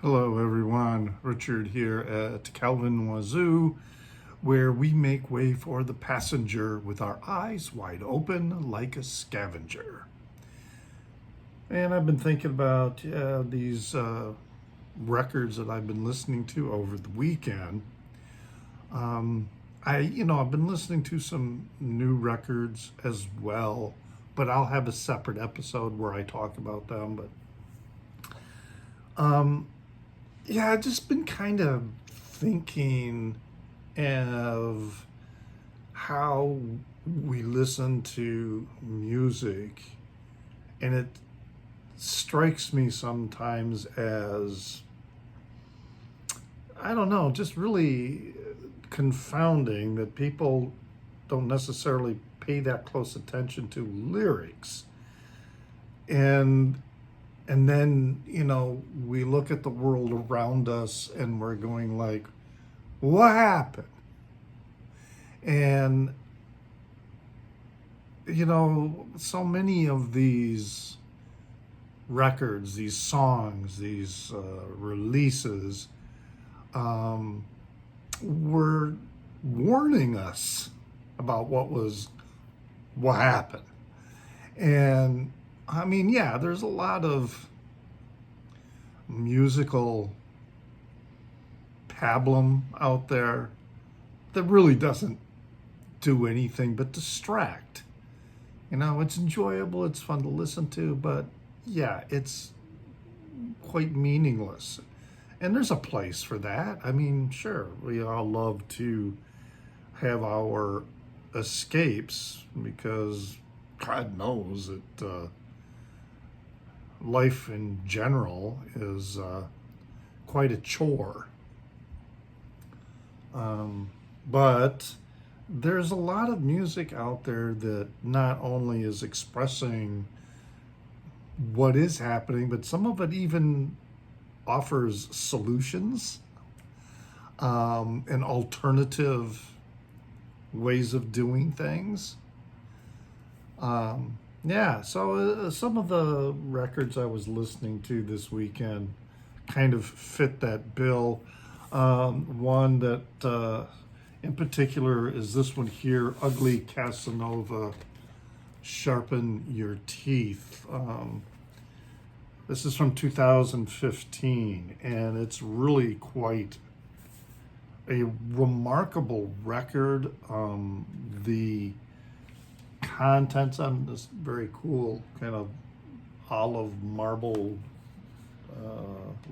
Hello, everyone. Richard here at Calvin Wazoo, where we make way for the passenger with our eyes wide open like a scavenger. And I've been thinking about these records that I've been listening to over the weekend. I've been listening to some new records as well, but I'll have a separate episode where I talk about them. Yeah, I've just been kind of thinking of how we listen to music, and it strikes me sometimes as, I don't know, just really confounding that people don't necessarily pay that close attention to lyrics. And and then, we look at the world around us and we're going like, what happened? And, so many of these records, these songs, these releases were warning us about what happened. And I mean, yeah, there's a lot of musical pablum out there that really doesn't do anything but distract. It's enjoyable, it's fun to listen to, but yeah, it's quite meaningless. And there's a place for that. I mean, sure, we all love to have our escapes because God knows that life in general is quite a chore. But there's a lot of music out there that not only is expressing what is happening, but some of it even offers solutions and alternative ways of doing things. Yeah, so some of the records I was listening to this weekend kind of fit that bill. One that in particular is this one here, Ugly Casanova, Sharpen Your Teeth. This is from 2015, and it's really quite a remarkable record. The contents on this very cool kind of olive marble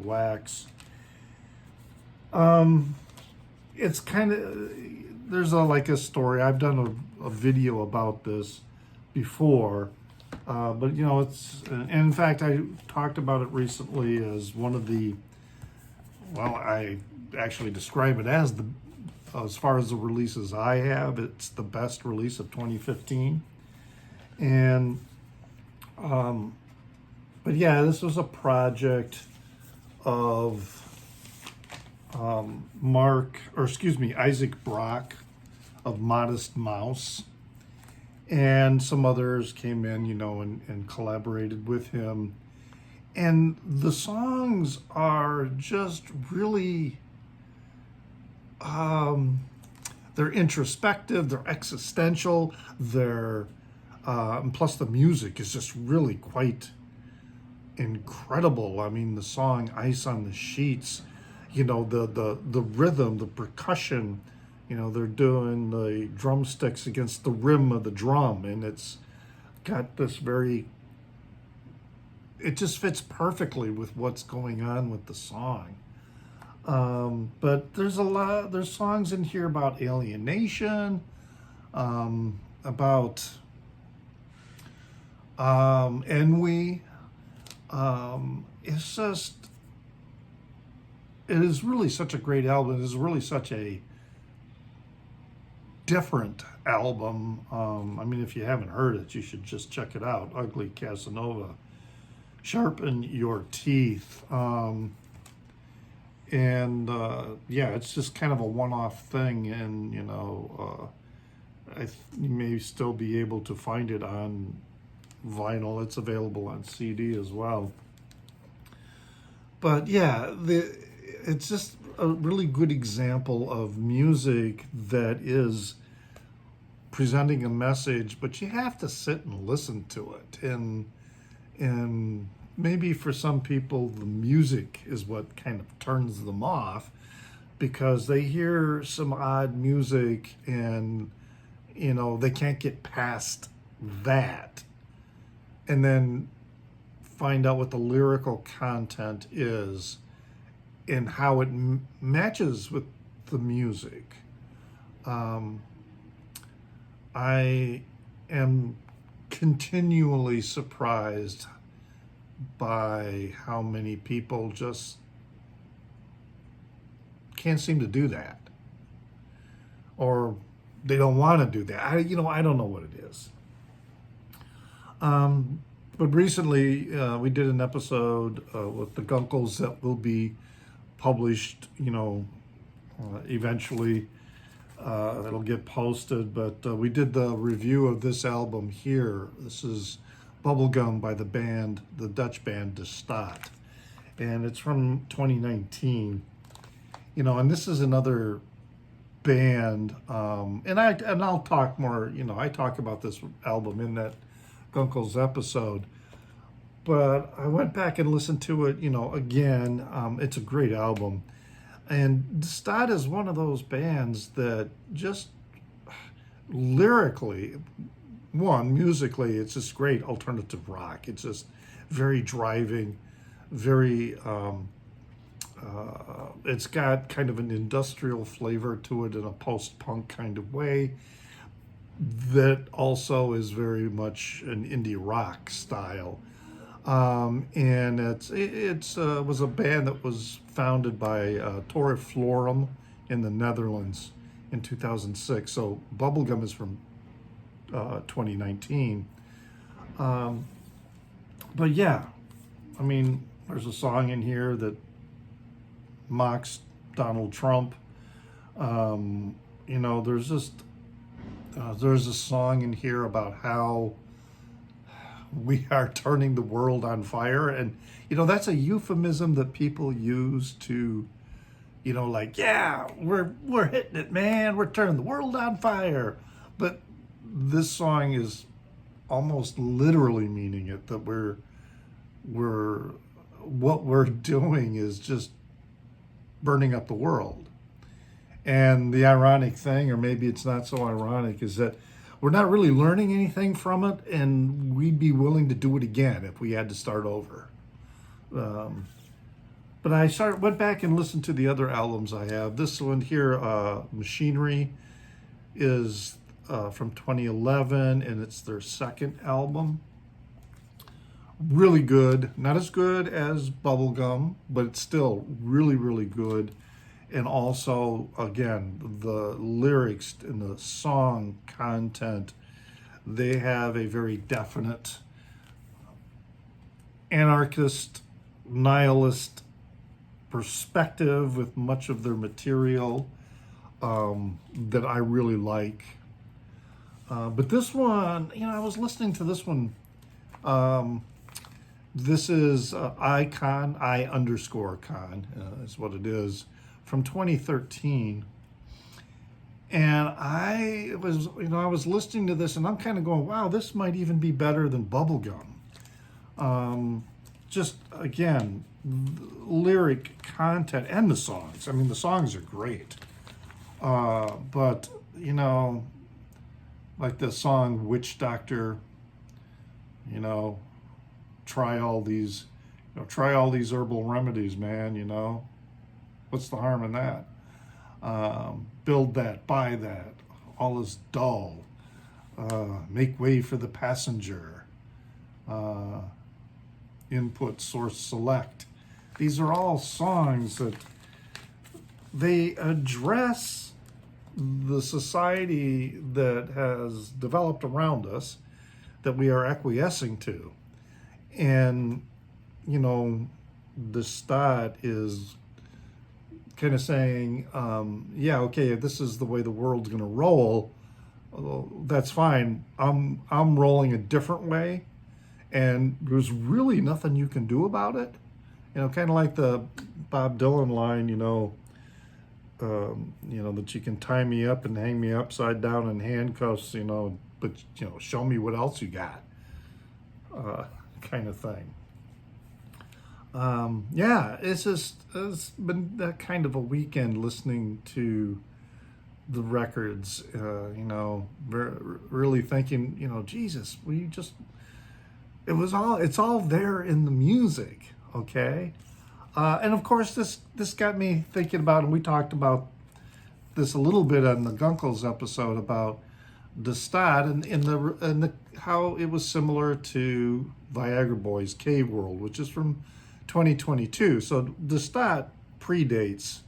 wax. It's kind of, there's like a story. I've done a video about this before, but it's, and in fact, I talked about it recently as one of the, well, I actually describe it as as far as the releases I have, it's the best release of 2015. And, but yeah, this was a project of Isaac Brock of Modest Mouse. And some others came in, and collaborated with him. And the songs are just really, they're introspective, they're existential, and plus the music is just really quite incredible. I mean, the song "Ice on the Sheets," the rhythm, the percussion, they're doing the drumsticks against the rim of the drum, and it's got this it just fits perfectly with what's going on with the song. But there's songs in here about alienation, about ennui. It's just, it is really such a great album. It is really such a different album. I mean, if you haven't heard it, you should just check it out. Ugly Casanova, Sharpen Your Teeth. Yeah, it's just kind of a one-off thing, and you may still be able to find it on vinyl. It's available on CD as well. But yeah, it's just a really good example of music that is presenting a message, but you have to sit and listen to it. And maybe for some people, the music is what kind of turns them off because they hear some odd music and they can't get past that, and then find out what the lyrical content is and how it matches with the music. I am continually surprised by how many people just can't seem to do that, or they don't want to do that. I don't know what it is. But recently, we did an episode with the Gunkles that will be published, eventually. It'll get posted, but we did the review of this album here. This is Bubblegum by the Dutch band Staat, and it's from 2019. And this is another band, and I'll talk more. I talk about this album in that Gunkles episode, but I went back and listened to it. Again, it's a great album. And Staat is one of those bands that just lyrically, musically, it's just great alternative rock. It's just very driving, very, it's got kind of an industrial flavor to it in a post-punk kind of way that also is very much an indie rock style. And it was a band that was founded by Torre Florum in the Netherlands in 2006. So Bubblegum is from 2019. But yeah, there's a song in here that mocks Donald Trump. There's a song in here about how we are turning the world on fire, and that's a euphemism that people use to yeah, we're hitting it, man, we're turning the world on fire. But this song is almost literally meaning it, that what we're doing is just burning up the world. And the ironic thing, or maybe it's not so ironic, is that we're not really learning anything from it, and we'd be willing to do it again if we had to start over. But I went back and listened to the other albums I have. This one here, Machinery, is from 2011, and it's their second album. Really good. Not as good as Bubblegum, but it's still really, really good. And also, again, the lyrics and the song content, they have a very definite anarchist, nihilist perspective with much of their material that I really like. But this one, I was listening to this one. This is I_Con is what it is, from 2013. And I was listening to this, and I'm kind of going, wow, this might even be better than Bubblegum. Just, again, lyric content and the songs. The songs are great. But, like the song Witch Doctor, try all these herbal remedies, man, what's the harm in that? Build that, buy that, all is dull. Make way for the passenger. Input, source, select. These are all songs that they address the society that has developed around us that we are acquiescing to. And, the Staat is kind of saying, yeah, okay, if this is the way the world's going to roll, that's fine. I'm rolling a different way, and there's really nothing you can do about it. kind of like the Bob Dylan line, that you can tie me up and hang me upside down in handcuffs, but, show me what else you got, kind of thing. Yeah, it's been that kind of a weekend listening to the records, really thinking, Jesus, it's all there in the music, okay? And of course, this got me thinking about, and we talked about this a little bit on the Gunkles episode about the Staat and the how it was similar to Viagra Boys' Cave World, which is from 2022. So the Staat predates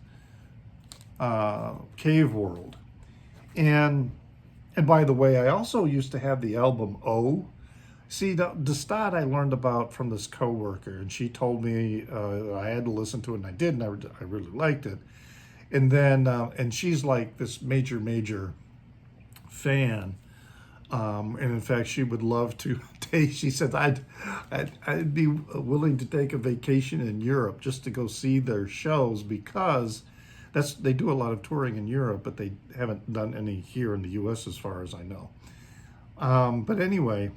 Cave World, and by the way, I also used to have the album O. See, the Staat I learned about from this coworker, and she told me I had to listen to it, and I did, and I really liked it. And then, and she's like this major fan, and in fact, she would love to take. She said I'd be willing to take a vacation in Europe just to go see their shows, because they do a lot of touring in Europe, but they haven't done any here in the U.S. as far as I know. But anyway.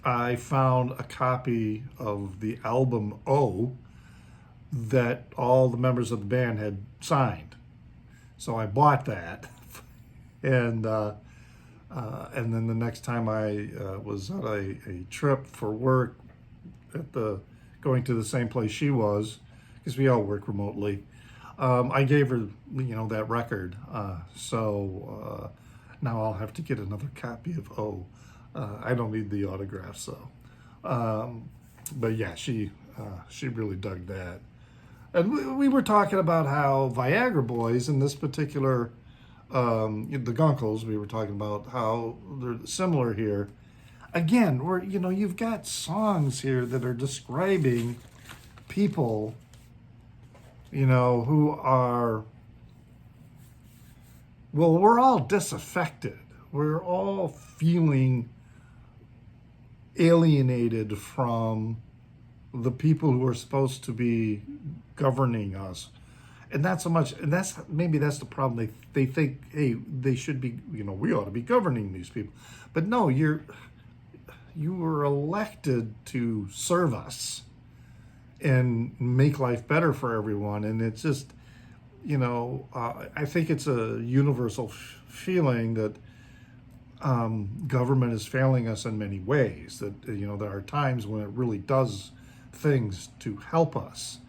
I found a copy of the album O that all the members of the band had signed. So I bought that. And then the next time I was on a trip for work going to the same place she was, because we all work remotely, I gave her, that record. So now I'll have to get another copy of O. I don't need the autograph, so. But yeah, she really dug that. And we were talking about how Viagra Boys, in this particular, the Gunkles, we were talking about how they're similar here. Again, you've got songs here that are describing people, who are, well, we're all disaffected. We're all feeling alienated from the people who are supposed to be governing us. And maybe that's the problem. They think, hey, they should be, we ought to be governing these people. But no, you were elected to serve us and make life better for everyone. And it's just, I think it's a universal feeling that government is failing us in many ways, that there are times when it really does things to help us,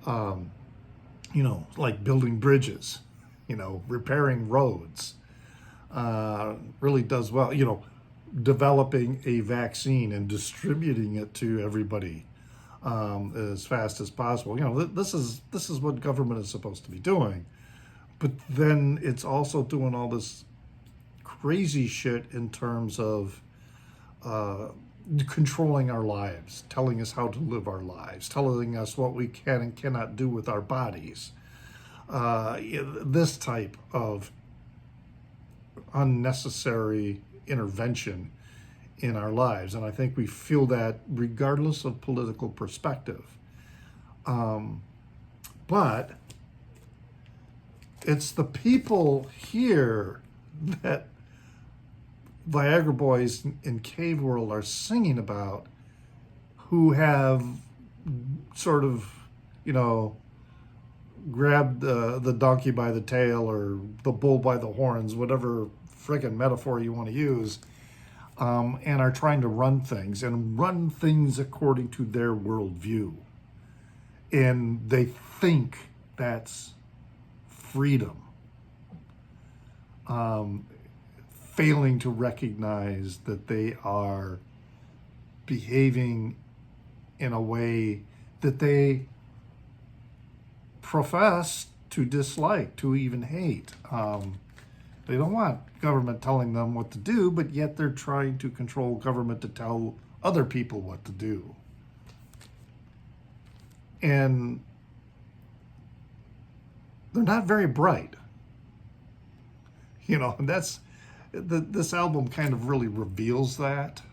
like building bridges, repairing roads, really does well, developing a vaccine and distributing it to everybody as fast as possible. This is what government is supposed to be doing, but then it's also doing all this crazy shit in terms of controlling our lives, telling us how to live our lives, telling us what we can and cannot do with our bodies. This type of unnecessary intervention in our lives. And I think we feel that regardless of political perspective. But it's the people here that Viagra Boys in Cave World are singing about, who have sort of, grabbed the donkey by the tail or the bull by the horns, whatever friggin' metaphor you want to use, and are trying to run things according to their worldview. And they think that's freedom. Failing to recognize that they are behaving in a way that they profess to dislike, to even hate. They don't want government telling them what to do, but yet they're trying to control government to tell other people what to do. And they're not very bright. And that's... This album kind of really reveals that.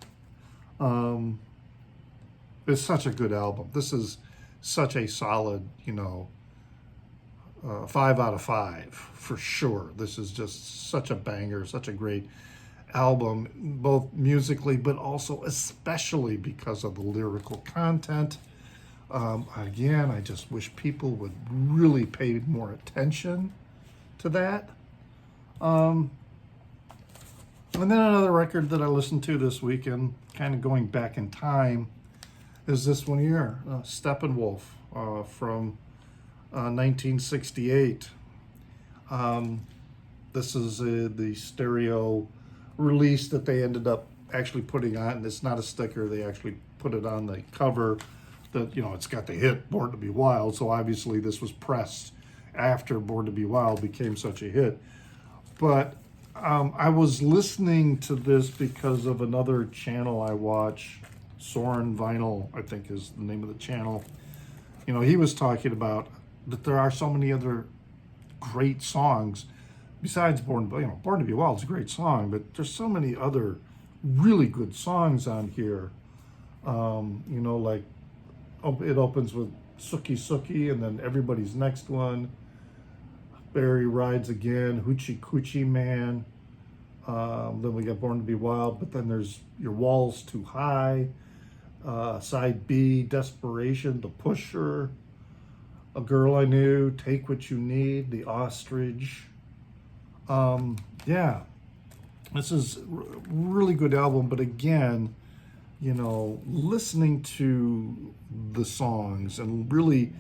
It's such a good album. This is such a solid, 5 out of 5 for sure. This is just such a banger, such a great album, both musically, but also especially because of the lyrical content. Again, I just wish people would really pay more attention to that. And then another record that I listened to this weekend, kind of going back in time, is this one here, Steppenwolf from 1968. This is the stereo release that they ended up actually putting on. It's not a sticker. They actually put it on the cover. That, it's got the hit Born to Be Wild. So obviously this was pressed after Born to Be Wild became such a hit. But I was listening to this because of another channel I watch, Soren Vinyl, I think is the name of the channel. He was talking about that there are so many other great songs besides Born to Be Wild is a great song, but there's so many other really good songs on here. Like it opens with Sookie Sookie, and then Everybody's Next One, Barry Rides Again, Hoochie Coochie Man. Then we got Born to Be Wild, but then there's Your Wall's Too High, Side B, Desperation, The Pusher, A Girl I Knew, Take What You Need, The Ostrich. Yeah, this is a really good album, but again, listening to the songs and really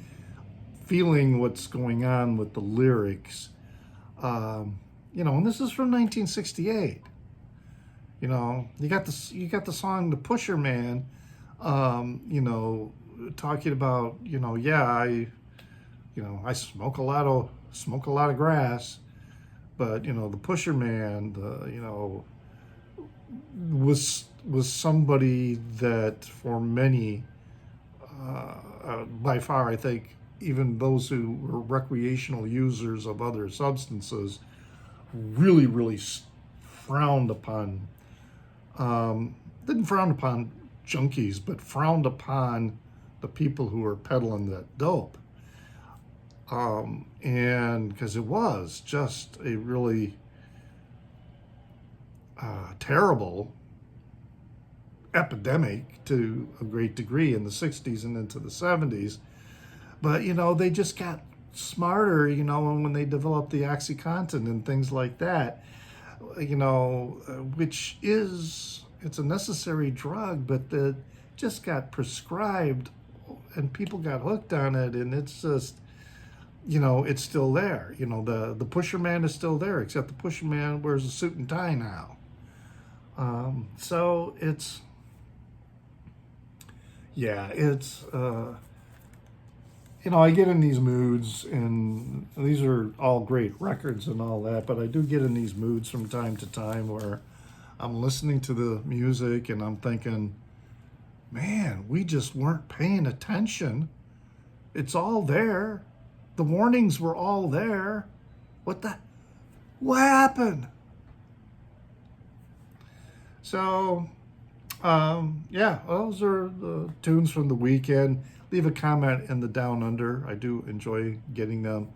feeling what's going on with the lyrics, and this is from 1968. You got the song "The Pusher Man," talking about, I smoke a lot of grass, but the Pusher Man, was somebody that for many, by far, I think, even those who were recreational users of other substances, really, really frowned upon. Didn't frown upon junkies, but frowned upon the people who were peddling that dope. And because it was just a really terrible epidemic to a great degree in the 60s and into the 70s. But, they just got smarter, when they developed the OxyContin and things like that, which it's a necessary drug, but that just got prescribed and people got hooked on it. And it's just, it's still there. The Pusher Man is still there, except the Pusher Man wears a suit and tie now. So it's, I get in these moods, and these are all great records and all that, but I do get in these moods from time to time where I'm listening to the music and I'm thinking, man, we just weren't paying attention. It's all there. The warnings were all there. What happened? So, those are the tunes from the weekend. Leave a comment in the Down Under. I do enjoy getting them.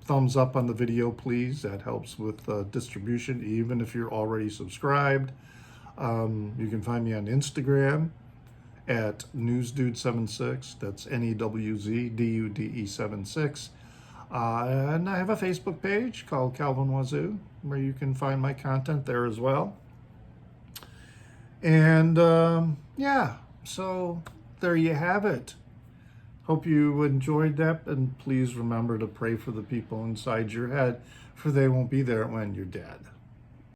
Thumbs up on the video, please. That helps with distribution, even if you're already subscribed. You can find me on Instagram at NewsDude76. That's NEWZDUDE76. And I have a Facebook page called Calvin Wazoo, where you can find my content there as well. And so there you have it. Hope you enjoyed that, and please remember to pray for the people inside your head, for they won't be there when you're dead.